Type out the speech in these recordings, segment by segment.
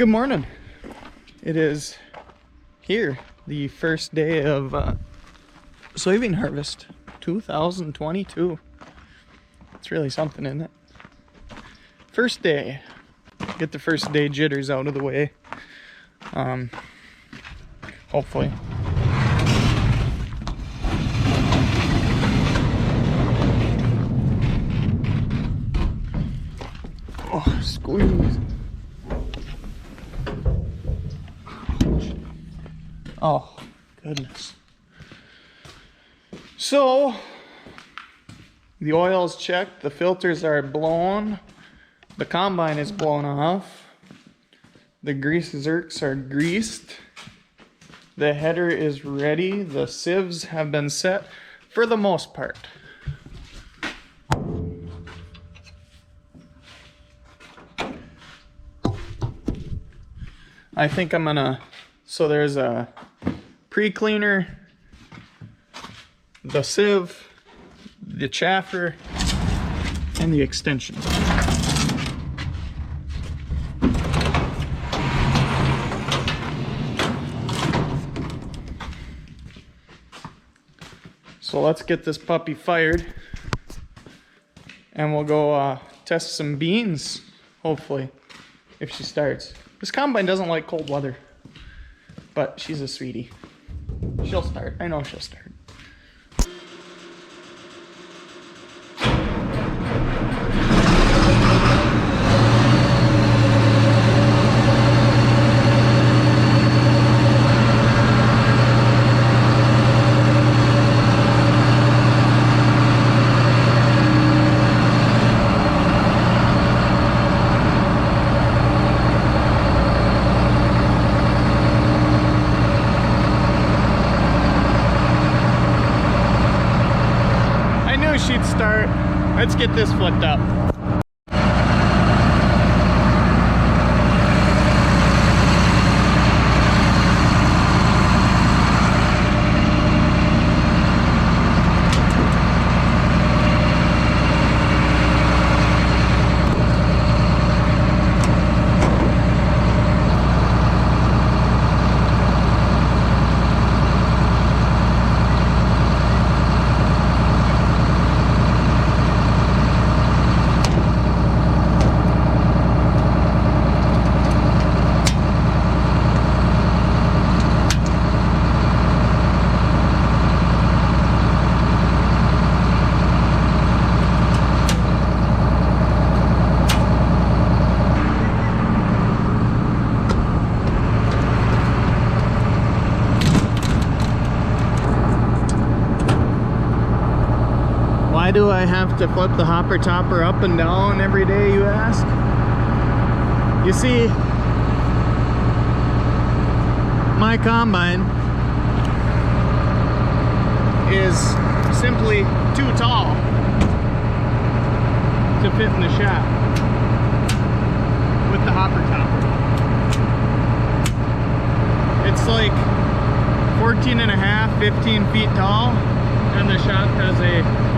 Good morning. It is here, the first day of soybean harvest 2022. It's really something, isn't it? First day. Get the first day jitters out of the way. Hopefully. Oh, squeeze. Oh, goodness. So, the oil's checked, the filters are blown, the combine is blown off, the grease zerks are greased, the header is ready, the sieves have been set for the most part. I think I'm gonna, so there's a pre-cleaner, the sieve, the chaffer, and the extension. So let's get this puppy fired and we'll go test some beans, hopefully, if she starts. This combine doesn't like cold weather, but she's a sweetie. She'll start. I know she'll start. She'd start. Let's get this flipped up. Why do I have to flip the hopper topper up and down every day, you ask? You see, my combine is simply too tall to fit in the shaft with the hopper topper. It's like 14 and a half, 15 feet tall, and the shaft has a,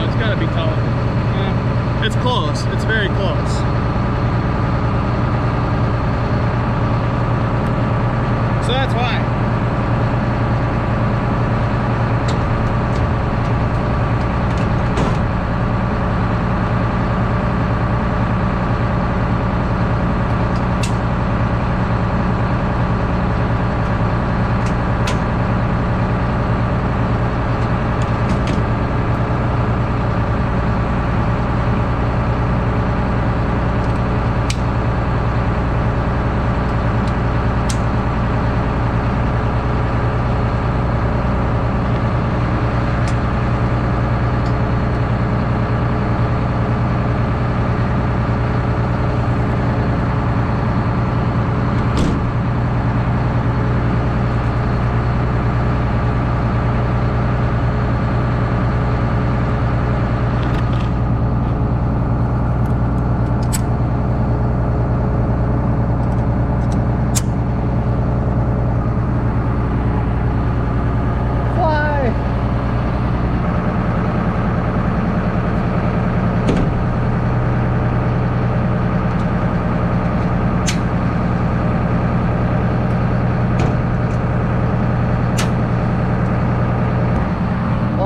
it's gotta be taller. It's close. It's very close. So that's why.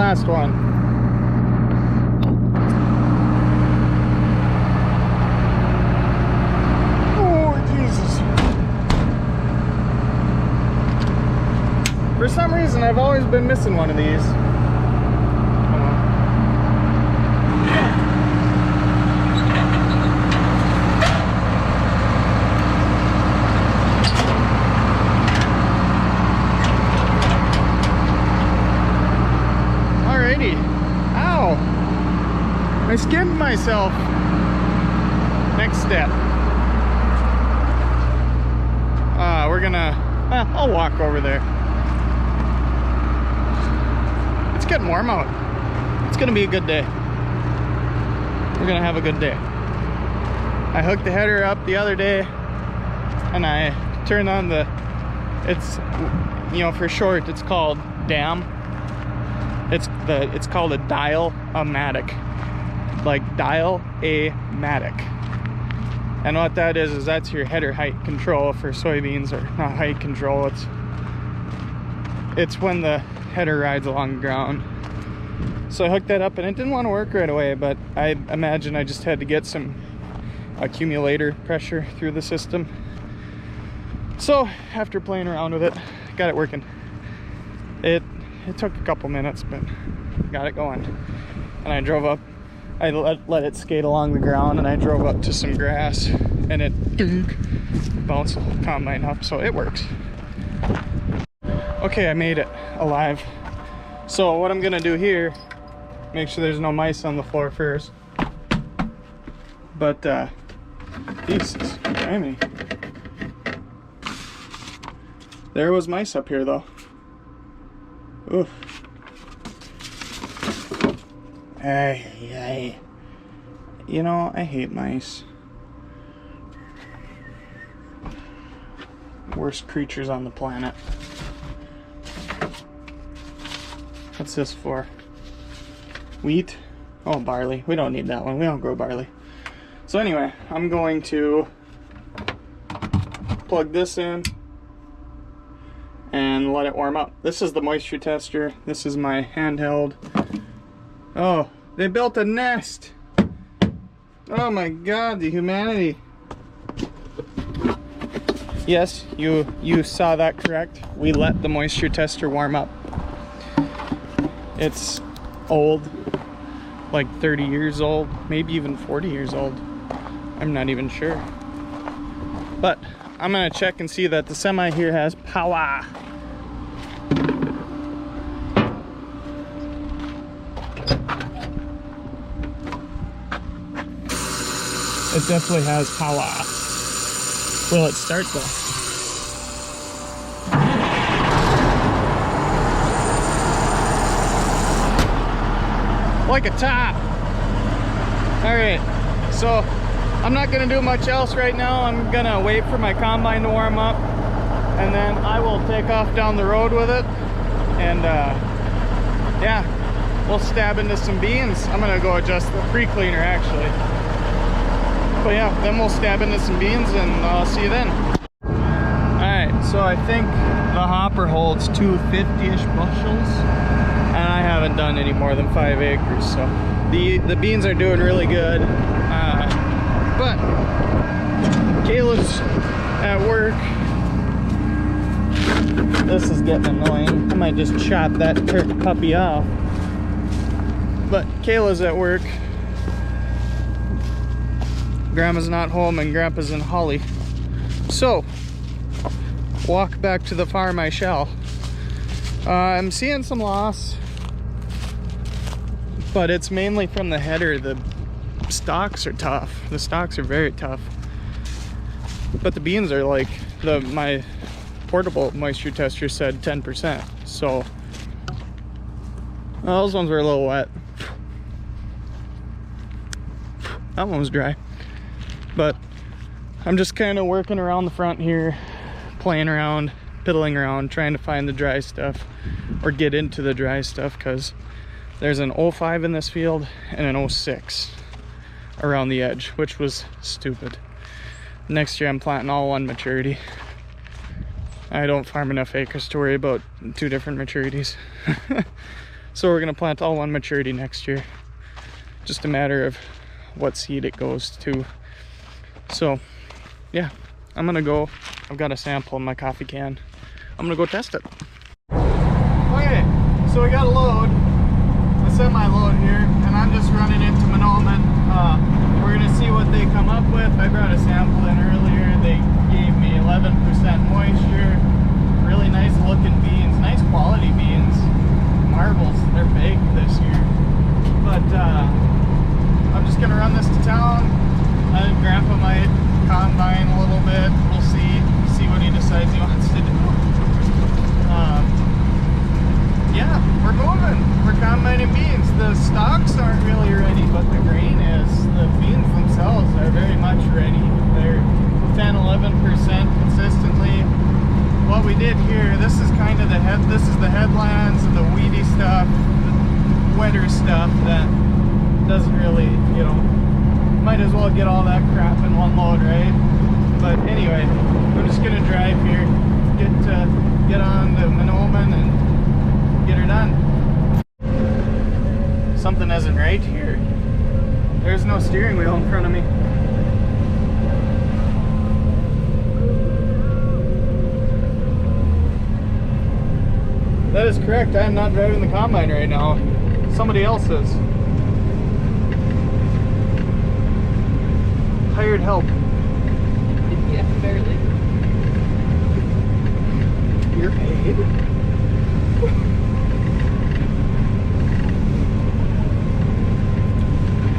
last one. Oh, Jesus. For some reason, I've always been missing one of these. Ow! I skinned myself. Next step. We're gonna... I'll walk over there. It's getting warm out. It's gonna be a good day. We're gonna have a good day. I hooked the header up the other day and I turned on the... It's, you know, for short, it's called DAM. It's called a dial-o-matic, like dial-a-matic. And what that is that's your header height control for soybeans, or not height control. It's when the header rides along the ground. So I hooked that up and it didn't want to work right away, but I imagine I just had to get some accumulator pressure through the system. So after playing around with it, got it working. It took a couple minutes, but got it going. And I drove up, I let it skate along the ground, and I drove up to some grass and it bounced the whole combine up, so it works. Okay, I made it alive. So what I'm gonna do here, make sure there's no mice on the floor first. But Jesus, Jiminy. There was mice up here though. Oof. Hey. You know, I hate mice. Worst creatures on the planet. What's this for? Wheat? Oh, barley. We don't need that one. We don't grow barley. So anyway, I'm going to plug this in and let it warm up. This is the moisture tester. This is my handheld. Oh, they built a nest. Oh my God, the humanity. Yes, you saw that correct. We let the moisture tester warm up. It's old, like 30 years old, maybe even 40 years old. I'm not even sure. But I'm gonna check and see that the semi here has power. It definitely has power. Will it start though? Like a top. Alright, so I'm not gonna do much else right now. I'm gonna wait for my combine to warm up, and then I will take off down the road with it, and yeah, we'll stab into some beans. I'm gonna go adjust the pre-cleaner actually. But yeah, then we'll stab into some beans, and I'll see you then. Alright, so I think the hopper holds 250-ish bushels, and I haven't done any more than 5 acres, so the beans are doing really good. But Kayla's at work. This is getting annoying. I might just chop that puppy off. But Kayla's at work. Grandma's not home and Grandpa's in Holly. So, walk back to the farm I shall. I'm seeing some loss, but it's mainly from the header. The stalks are tough. The stalks are very tough. But the beans are like, my portable moisture tester said 10%. So, well, those ones were a little wet. That one was dry. But I'm just kind of working around the front here, playing around, piddling around, trying to find the dry stuff, or get into the dry stuff, because there's an 05 in this field and an 06 around the edge, which was stupid. Next year I'm planting all one maturity. I don't farm enough acres to worry about 2 different maturities. So we're gonna plant all one maturity next year. Just a matter of what seed it goes to. So yeah, I'm gonna go. I've got a sample in my coffee can. I'm gonna go test it. Okay, so we got a load, a semi-load here, and I'm just running into Monoman. We're gonna see what they come up with. I brought a sample in earlier. They gave me 11% moisture. Really nice looking beans, nice quality beans. Marbles, they're big this year. But I'm just gonna run this to town. Grandpa might combine a little bit. We'll see what he decides he wants to do. Yeah, we're moving. We're combining beans. The stalks aren't really ready, but the grain is. The beans themselves are very much ready. They're 10-11% consistently. What we did here, this is kind of this is the headlands and the weedy stuff, the wetter stuff that doesn't really, you know, might as well get all that crap in one load, right? But anyway, we're just gonna drive here, get on to Monoman and get her done. Something isn't right here. There's no steering wheel in front of me. That is correct. I am not driving the combine right now. Somebody else is. Hired help. Yeah, barely. You're paid?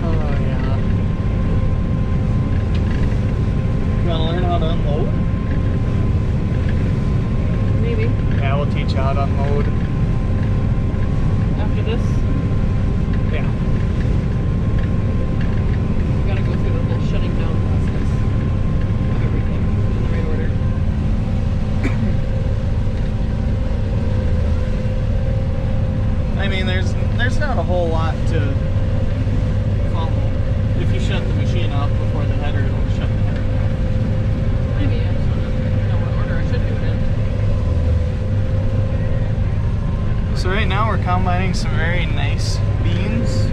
Oh yeah. You wanna learn how to unload? Maybe. Yeah, we'll teach you how to unload. After this, Yeah. we gotta go through the whole shutting down process of everything in the right order. I mean, there's not a whole lot to follow. If you shut the machine off before the header, it'll shut the header off. Maybe I just wanna know what order I should do it in. So right now we're combining some very nice beans.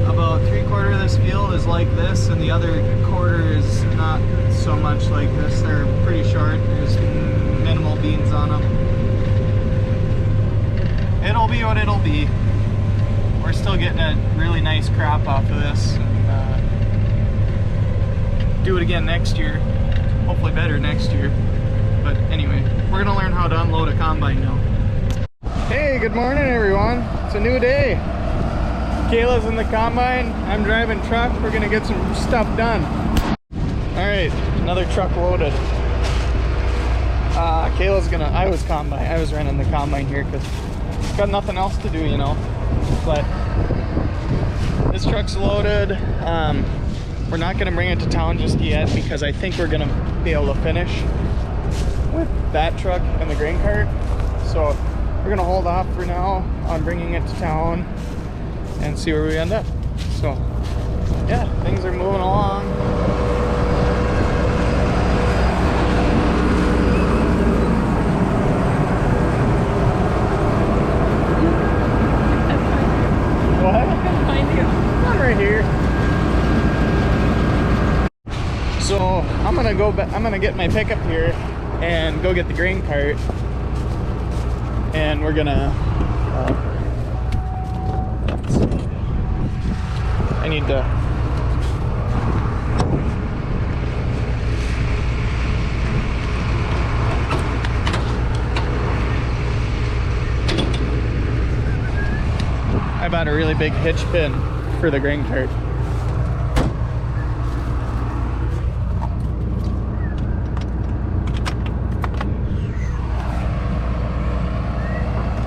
About 3/4 of this field is like this, and the other quarter is not so much like this. They're pretty short. There's minimal beans on them. It'll be what it'll be. We're still getting a really nice crop off of this. And, do it again next year. Hopefully better next year. But anyway, we're gonna learn how to unload a combine now. Hey, good morning everyone. It's a new day. Kayla's in the combine. I'm driving truck. We're gonna get some stuff done. All right, another truck loaded. Kayla's gonna, I was running the combine here because got nothing else to do, you know. But this truck's loaded. We're not gonna bring it to town just yet because I think we're gonna be able to finish with that truck and the grain cart. So we're gonna hold off for now on bringing it to town and see where we end up. So yeah, things are moving along. What? Behind you. I'm right here. So I'm gonna go back. I'm gonna get my pickup here and go get the grain cart, and we're gonna. Let's see. I need to. I bought a really big hitch pin for the grain cart.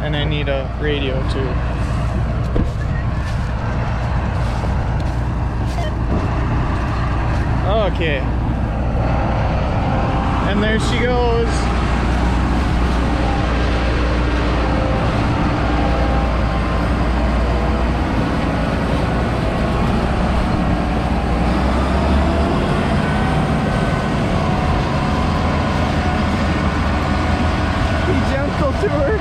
And I need a radio too. Okay. And there she goes. Be gentle to her.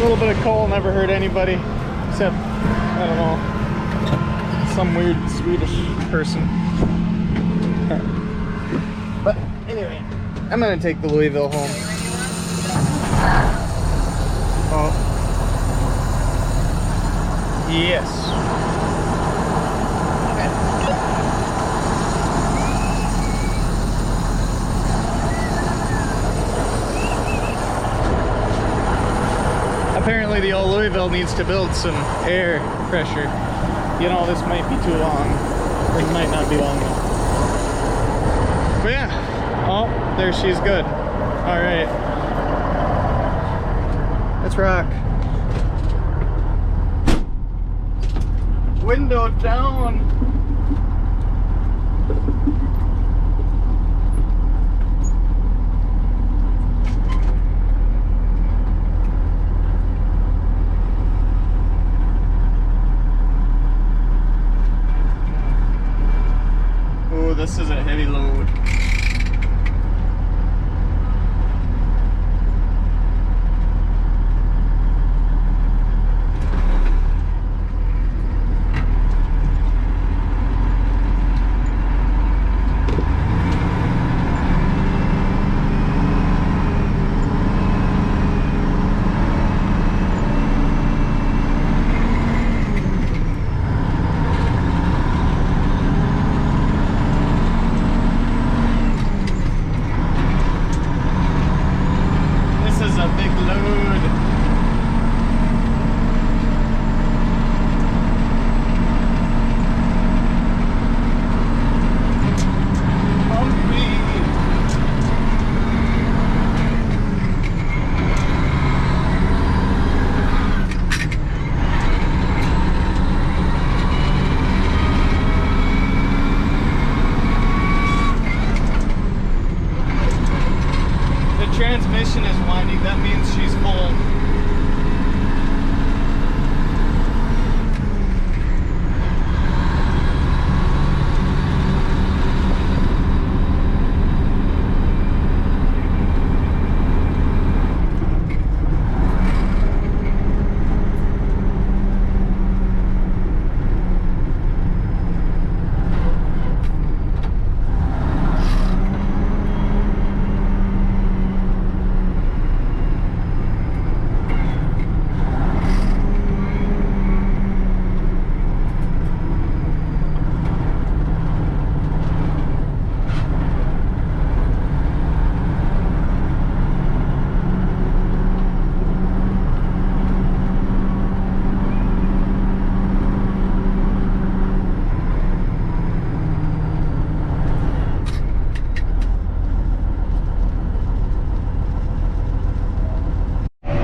little bit of coal never hurt anybody, except, I don't know, some weird Swedish person. But anyway, I'm gonna take the Louisville home. Oh. Yes. Apparently the old Louisville needs to build some air pressure. You know, this might be too long. It might not be long enough. But yeah. Oh, there she's good. Alright. Let's rock. Window down. Oh, this is a heavy load. Transmission is winding, that means she's full.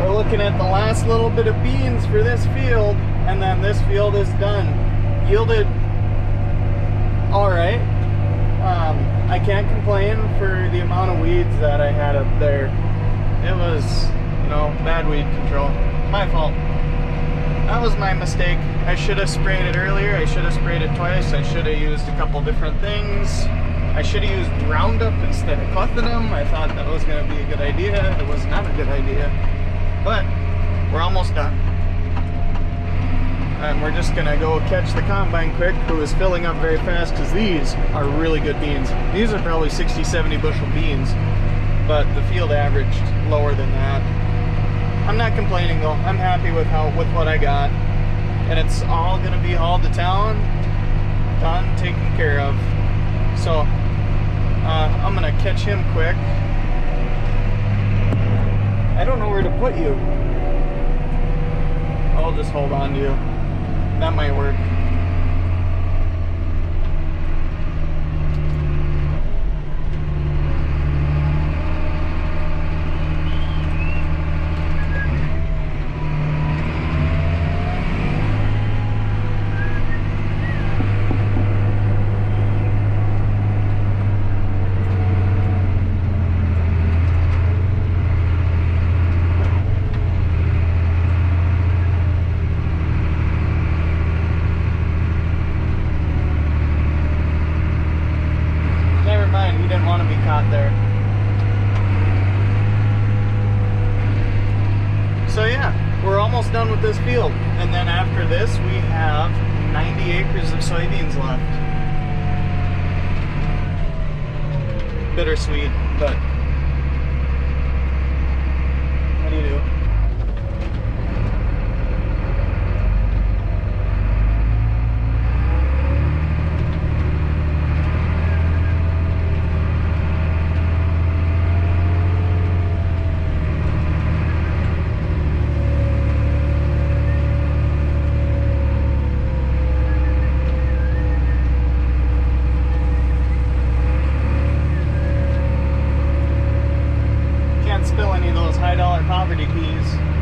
Looking at the last little bit of beans for this field, and then this field is done. Yielded all right. I can't complain for the amount of weeds that I had up there. It was, you know, bad weed control. My fault. That was my mistake. I should have sprayed it earlier. I should have sprayed it twice. I should have used a couple different things. I should have used Roundup instead of clethodim. I thought that was going to be a good idea. It was not a good idea. But we're almost done. And we're just gonna go catch the combine quick, who is filling up very fast, because these are really good beans. These are probably 60, 70 bushel beans, but the field averaged lower than that. I'm not complaining though. I'm happy with what I got. And it's all gonna be hauled to town, done, taken care of. So I'm gonna catch him quick. I don't know where to put you. I'll just hold on to you. That might work. field. And then after this, we have 90 acres of soybeans left. Bittersweet, but what do you do? Spill any of those high dollar poverty peas.